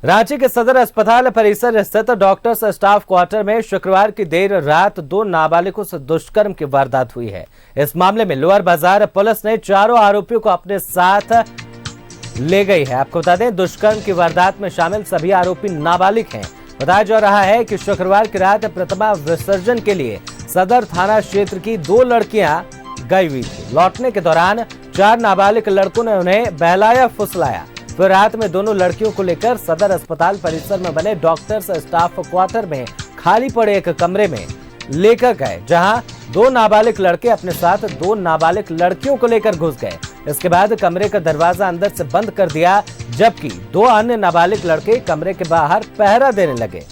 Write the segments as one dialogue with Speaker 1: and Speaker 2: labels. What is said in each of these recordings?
Speaker 1: रांची के सदर अस्पताल परिसर स्थित डॉक्टर्स स्टाफ क्वार्टर में शुक्रवार की देर रात 2 नाबालिगों से दुष्कर्म की वारदात हुई है। इस मामले में लोअर बाजार पुलिस ने चारों आरोपियों को अपने साथ ले गई है। आपको बता दें, दुष्कर्म की वारदात में शामिल सभी आरोपी नाबालिग हैं। बताया जा रहा है कि शुक्रवार की रात प्रतिमा विसर्जन के लिए सदर थाना क्षेत्र की 2 लड़कियां गई हुई थी। लौटने के दौरान 4 नाबालिग लड़कों ने उन्हें बहलाया फुसलाया। फिर रात में दोनों लड़कियों को लेकर सदर अस्पताल परिसर में बने डॉक्टर्स स्टाफ क्वार्टर में खाली पड़े एक कमरे में लेकर गए, जहां 2 नाबालिग लड़के अपने साथ 2 नाबालिग लड़कियों को लेकर घुस गए। इसके बाद कमरे का दरवाजा अंदर से बंद कर दिया, जबकि 2 अन्य नाबालिग लड़के कमरे के बाहर पहरा देने लगे।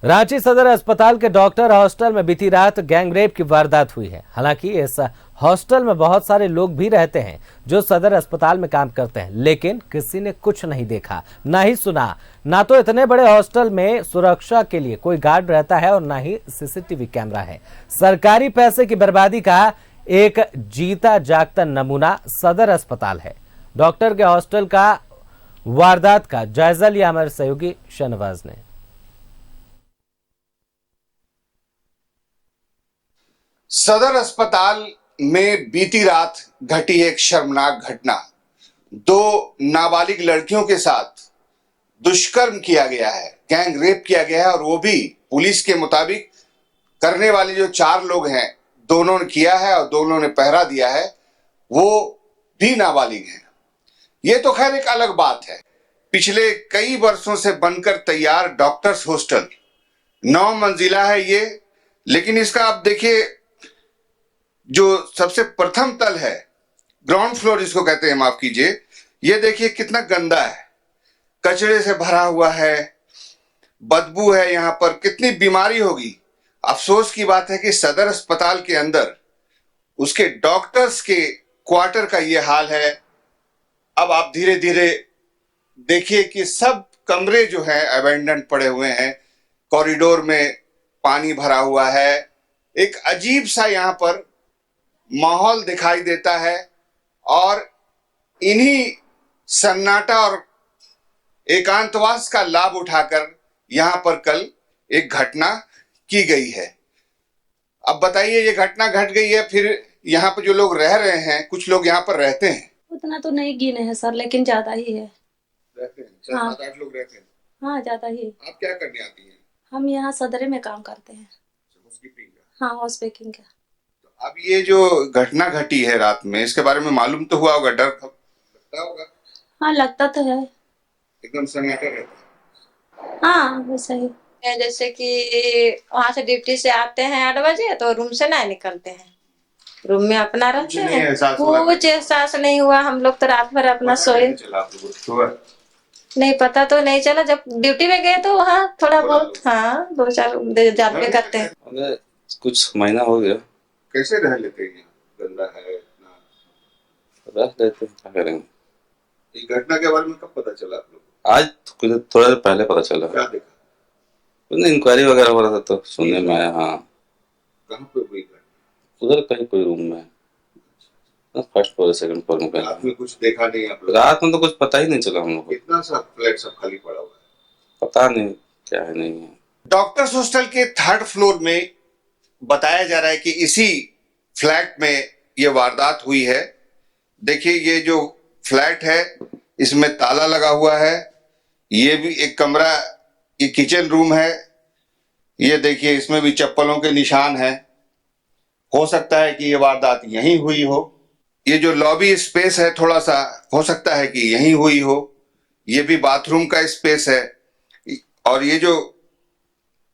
Speaker 1: रांची सदर अस्पताल के डॉक्टर हॉस्टल में बीती रात गैंगरेप की वारदात हुई है। हालांकि इस हॉस्टल में बहुत सारे लोग भी रहते हैं जो सदर अस्पताल में काम करते हैं, लेकिन किसी ने कुछ नहीं देखा, ना ही सुना। ना तो इतने बड़े हॉस्टल में सुरक्षा के लिए कोई गार्ड रहता है और ना ही सीसीटीवी कैमरा है। सरकारी पैसे की बर्बादी का एक जीता जागता नमूना सदर अस्पताल है। डॉक्टर के हॉस्टल का वारदात का जायजा लिया हमारे सहयोगी शहनवाज ने।
Speaker 2: सदर अस्पताल में बीती रात घटी एक शर्मनाक घटना। 2 नाबालिग लड़कियों के साथ दुष्कर्म किया गया है, गैंग रेप किया गया है, और वो भी पुलिस के मुताबिक करने वाले जो 4 लोग हैं, दोनों ने किया है और दोनों ने पहरा दिया है, वो भी नाबालिग हैं। ये तो खैर एक अलग बात है। पिछले कई वर्षों से बनकर तैयार डॉक्टर्स हॉस्टल 9 मंजिला है ये, लेकिन इसका आप देखिए, जो सबसे प्रथम तल है, ग्राउंड फ्लोर जिसको कहते हैं, माफ कीजिए, ये देखिए कितना गंदा है, कचरे से भरा हुआ है, बदबू है, यहां पर कितनी बीमारी होगी। अफसोस की बात है कि सदर अस्पताल के अंदर उसके डॉक्टर्स के क्वार्टर का ये हाल है। अब आप धीरे धीरे देखिए कि सब कमरे जो हैं अबैंडन पड़े हुए हैं, कॉरिडोर में पानी भरा हुआ है, एक अजीब सा यहां पर माहौल दिखाई देता है। और इन्हीं सन्नाटा और एकांतवास का लाभ उठाकर यहां पर कल एक घटना की गई है। अब बताइए, ये घटना घट गई है, फिर यहाँ पर जो लोग रह रहे हैं, कुछ लोग यहाँ पर रहते हैं,
Speaker 3: उतना तो नहीं गिने हैं सर, लेकिन ज्यादा ही है।
Speaker 2: रहते हैं 7-8 लोग रहते हैं।
Speaker 3: हाँ, ज्यादा ही।
Speaker 2: आप क्या करने आती हैं?
Speaker 3: हम यहाँ सदरे में काम करते हैं।
Speaker 2: हाउसकीपिंग का?
Speaker 3: हाँ, हाउस कीपिंग का।
Speaker 2: अब ये जो घटना घटी है रात में, इसके बारे में मालूम तो हुआ होगा, डर लगता होगा?
Speaker 3: हाँ, लगता तो है।
Speaker 2: एकदम सन्नाटा रहता है।
Speaker 3: हाँ, वैसा ही।
Speaker 4: जैसे कि वहां से ड्यूटी से आते हैं 8 बजे, तो रूम से नहीं निकलते हैं, रूम में अपना रहते हैं। कुछ एहसास नहीं हुआ। हम लोग तो रात भर अपना सोए, नहीं पता तो नहीं चला। जब ड्यूटी में गए तो वहाँ थोड़ा बहुत, हाँ, 2-4 जाते करते हैं।
Speaker 5: कुछ महीना हो गया।
Speaker 2: कैसे रह लेते हैं? गंदा है इतना,
Speaker 5: रह लेते हैं, क्या करेंगे।
Speaker 2: इस घटना के बारे में कब पता चला आप लोग?
Speaker 5: आज कुछ थोड़ा देर पहले पता चला।
Speaker 2: क्या देखा?
Speaker 5: इंक्वायरी वगैरह हो रहा था तो सुनने में आया। हाँ,
Speaker 2: कहाँ पे हुई घटना?
Speaker 5: उधर कहीं कोई रूम में, फर्स्ट फ्लोर सेकंड फ्लोर में।
Speaker 2: रात में कुछ देखा नहीं आप लोग?
Speaker 5: रात में तो कुछ पता ही नहीं चला हम लोग को।
Speaker 2: कितना सा फ्लैट सब खाली पड़ा हुआ है,
Speaker 5: पता नहीं क्या है नहीं है।
Speaker 2: डॉक्टर्स हॉस्टल के 3rd फ्लोर में बताया जा रहा है कि इसी फ्लैट में ये वारदात हुई है। देखिए, ये जो फ्लैट है इसमें ताला लगा हुआ है। ये भी एक कमरा, ये किचन रूम है। ये देखिए, इसमें भी चप्पलों के निशान हैं। हो सकता है कि ये वारदात यहीं हुई हो। ये जो लॉबी स्पेस है, थोड़ा सा हो सकता है कि यहीं हुई हो। ये भी बाथरूम का स्पेस है। और ये जो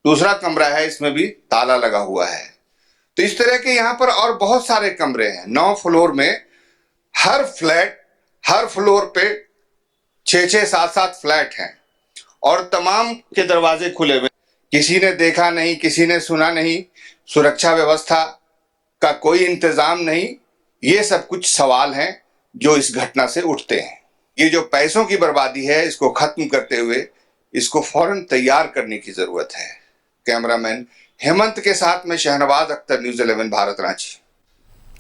Speaker 2: दूसरा कमरा है, इसमें भी ताला लगा हुआ है। तो इस तरह के यहाँ पर और बहुत सारे कमरे हैं। 9 फ्लोर में हर फ्लोर पे 6-6, 7-7 फ्लैट हैं और तमाम के दरवाजे खुले हुए। किसी ने देखा नहीं, किसी ने सुना नहीं, सुरक्षा व्यवस्था का कोई इंतजाम नहीं। ये सब कुछ सवाल हैं जो इस घटना से उठते हैं। ये जो पैसों की बर्बादी है, इसको खत्म करते हुए इसको फौरन तैयार करने की जरूरत है। कैमरामैन हेमंत के साथ में शहनवाज अख्तर, न्यूज़ 11 भारत, रांची।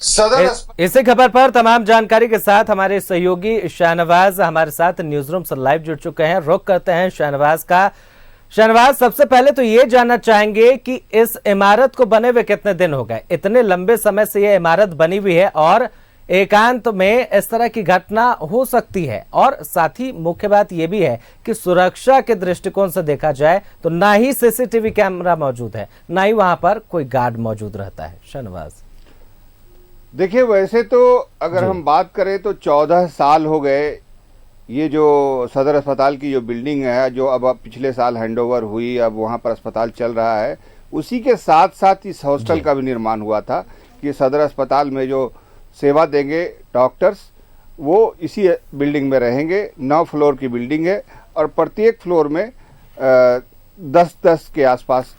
Speaker 2: सदर अस्पताल
Speaker 1: इसी खबर पर तमाम जानकारी के साथ हमारे सहयोगी शाहनवाज हमारे साथ न्यूज रूम से लाइव जुड़ चुके हैं। रुख करते हैं शाहनवाज का। शाहनवाज, सबसे पहले तो ये जानना चाहेंगे कि इस इमारत को बने हुए कितने दिन हो गए? इतने लंबे समय से ये इमारत बनी हुई है और एकांत में इस तरह की घटना हो सकती है, और साथ ही मुख्य बात यह भी है कि सुरक्षा के दृष्टिकोण से देखा जाए तो ना ही सीसीटीवी कैमरा मौजूद है, ना ही वहां पर कोई गार्ड मौजूद रहता है। शाहनवाज,
Speaker 6: देखिए, वैसे तो अगर हम बात करें तो 14 साल हो गए ये जो सदर अस्पताल की जो बिल्डिंग है, जो अब पिछले साल हैंडओवर हुई, अब वहाँ पर अस्पताल चल रहा है, उसी के साथ साथ इस हॉस्टल का भी निर्माण हुआ था कि सदर अस्पताल में जो सेवा देंगे डॉक्टर्स वो इसी बिल्डिंग में रहेंगे। 9 फ्लोर की बिल्डिंग है और प्रत्येक फ्लोर में 10-10 के आसपास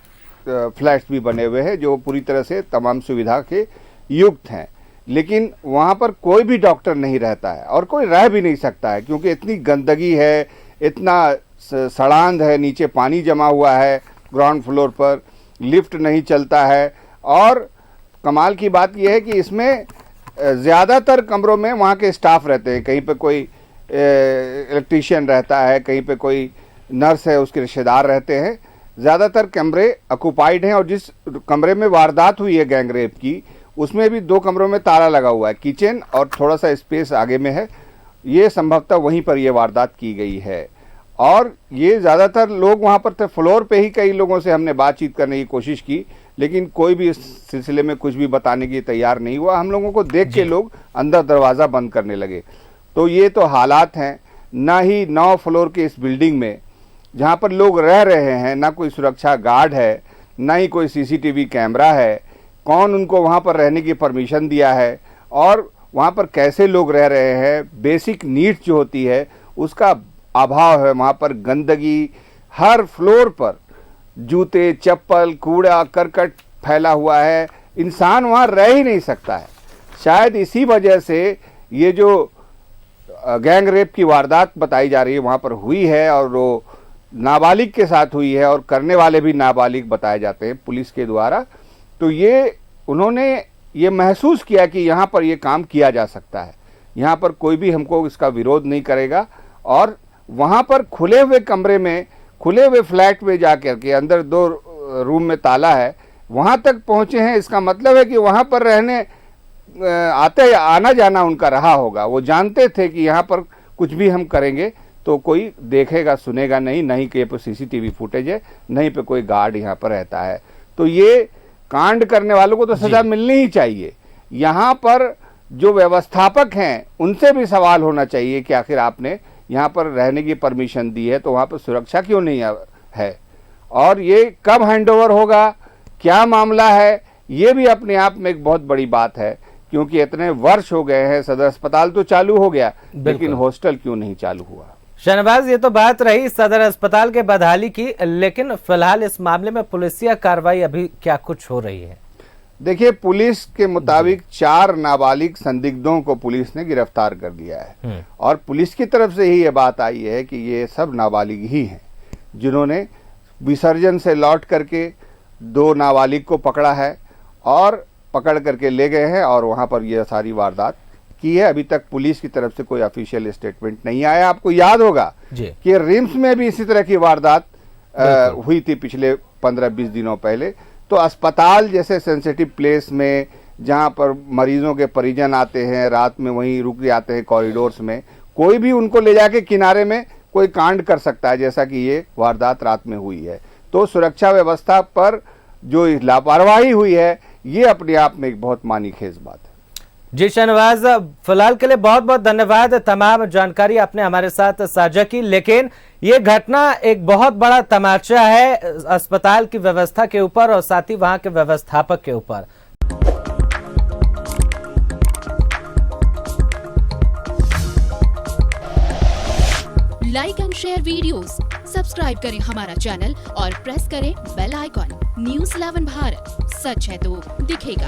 Speaker 6: फ्लैट्स भी बने हुए हैं जो पूरी तरह से तमाम सुविधा के युक्त हैं। लेकिन वहाँ पर कोई भी डॉक्टर नहीं रहता है और कोई रह भी नहीं सकता है, क्योंकि इतनी गंदगी है, इतना सड़ांध है, नीचे पानी जमा हुआ है, ग्राउंड फ्लोर पर लिफ्ट नहीं चलता है। और कमाल की बात यह है कि इसमें ज़्यादातर कमरों में वहाँ के स्टाफ रहते हैं। कहीं पे कोई इलेक्ट्रीशियन रहता है, कहीं पे कोई नर्स है, उसके रिश्तेदार रहते हैं। ज़्यादातर कमरे ऑक्युपाइड हैं और जिस कमरे में वारदात हुई है गैंग रेप की, उसमें भी 2 कमरों में ताला लगा हुआ है। किचन और थोड़ा सा स्पेस आगे में है, ये संभवतः वहीं पर ये वारदात की गई है। और ये ज़्यादातर लोग वहाँ पर थे। फ्लोर पे ही कई लोगों से हमने बातचीत करने की कोशिश की, लेकिन कोई भी इस सिलसिले में कुछ भी बताने की तैयार नहीं हुआ। हम लोगों को देख के लोग अंदर दरवाज़ा बंद करने लगे। तो ये तो हालात हैं। ना ही 9 फ्लोर के इस बिल्डिंग में जहाँ पर लोग रह रहे हैं, ना कोई सुरक्षा गार्ड है, ना ही कोई सीसीटीवी कैमरा है। कौन उनको वहाँ पर रहने की परमिशन दिया है और वहाँ पर कैसे लोग रह रहे हैं, बेसिक नीड्स जो होती है उसका अभाव है। वहाँ पर गंदगी हर फ्लोर पर, जूते, चप्पल, कूड़ा करकट फैला हुआ है। इंसान वहाँ रह ही नहीं सकता है। शायद इसी वजह से ये जो गैंग रेप की वारदात बताई जा रही है वहाँ पर हुई है, और वो नाबालिग के साथ हुई है और करने वाले भी नाबालिग बताए जाते हैं पुलिस के द्वारा। तो ये उन्होंने ये महसूस किया कि यहाँ पर ये काम किया जा सकता है, यहाँ पर कोई भी हमको इसका विरोध नहीं करेगा। और वहाँ पर खुले हुए कमरे में, खुले हुए फ्लैट में जाकर के अंदर 2 रूम में ताला है, वहाँ तक पहुँचे हैं। इसका मतलब है कि वहाँ पर रहने आते आना जाना उनका रहा होगा। वो जानते थे कि यहाँ पर कुछ भी हम करेंगे तो कोई देखेगा सुनेगा नहीं, नहीं कहीं पर सीसीटीवी फुटेज है, नहीं पे कोई गार्ड यहाँ पर रहता है। तो ये कांड करने वालों को तो सजा मिलनी ही चाहिए। यहाँ पर जो व्यवस्थापक हैं उनसे भी सवाल होना चाहिए कि आखिर आपने यहाँ पर रहने की परमिशन दी है तो वहाँ पर सुरक्षा क्यों नहीं है, और ये कब हैंडओवर होगा, क्या मामला है, ये भी अपने आप में एक बहुत बड़ी बात है। क्योंकि इतने वर्ष हो गए हैं, सदर अस्पताल तो चालू हो गया, लेकिन हॉस्टल क्यों नहीं चालू हुआ?
Speaker 1: शाहनवाज, ये तो बात रही सदर अस्पताल के बदहाली की, लेकिन फिलहाल इस मामले में पुलिसिया कार्रवाई अभी क्या कुछ हो रही है?
Speaker 6: देखिए, पुलिस के मुताबिक 4 नाबालिग संदिग्धों को पुलिस ने गिरफ्तार कर लिया है और पुलिस की तरफ से ही ये बात आई है कि ये सब नाबालिग ही हैं जिन्होंने विसर्जन से लौट करके 2 नाबालिग को पकड़ा है और पकड़ करके ले गए हैं और वहाँ पर ये सारी वारदात की है। अभी तक पुलिस की तरफ से कोई ऑफिशियल स्टेटमेंट नहीं आया। आपको याद होगा कि रिम्स में भी इसी तरह की वारदात हुई थी पिछले 15-20 दिनों पहले। तो अस्पताल जैसे सेंसिटिव प्लेस में, जहाँ पर मरीजों के परिजन आते हैं, रात में वहीं रुक जाते हैं कॉरिडोर्स में, कोई भी उनको ले जाके किनारे में कोई कांड कर सकता है, जैसा कि ये वारदात रात में हुई है। तो सुरक्षा व्यवस्था पर जो लापरवाही हुई है, ये अपने आप में एक बहुत मानीखेज बात है।
Speaker 1: जी शाहनवाज, फिलहाल के लिए बहुत बहुत धन्यवाद। तमाम जानकारी आपने हमारे साथ साझा की, लेकिन ये घटना एक बहुत बड़ा तमाचा है अस्पताल की व्यवस्था के ऊपर और साथ ही वहां के व्यवस्थापक के ऊपर।
Speaker 7: Like and share videos, subscribe करें हमारा चैनल और प्रेस करें बेल आइकॉन। न्यूज़ 11 भारत, सच है तो दिखेगा।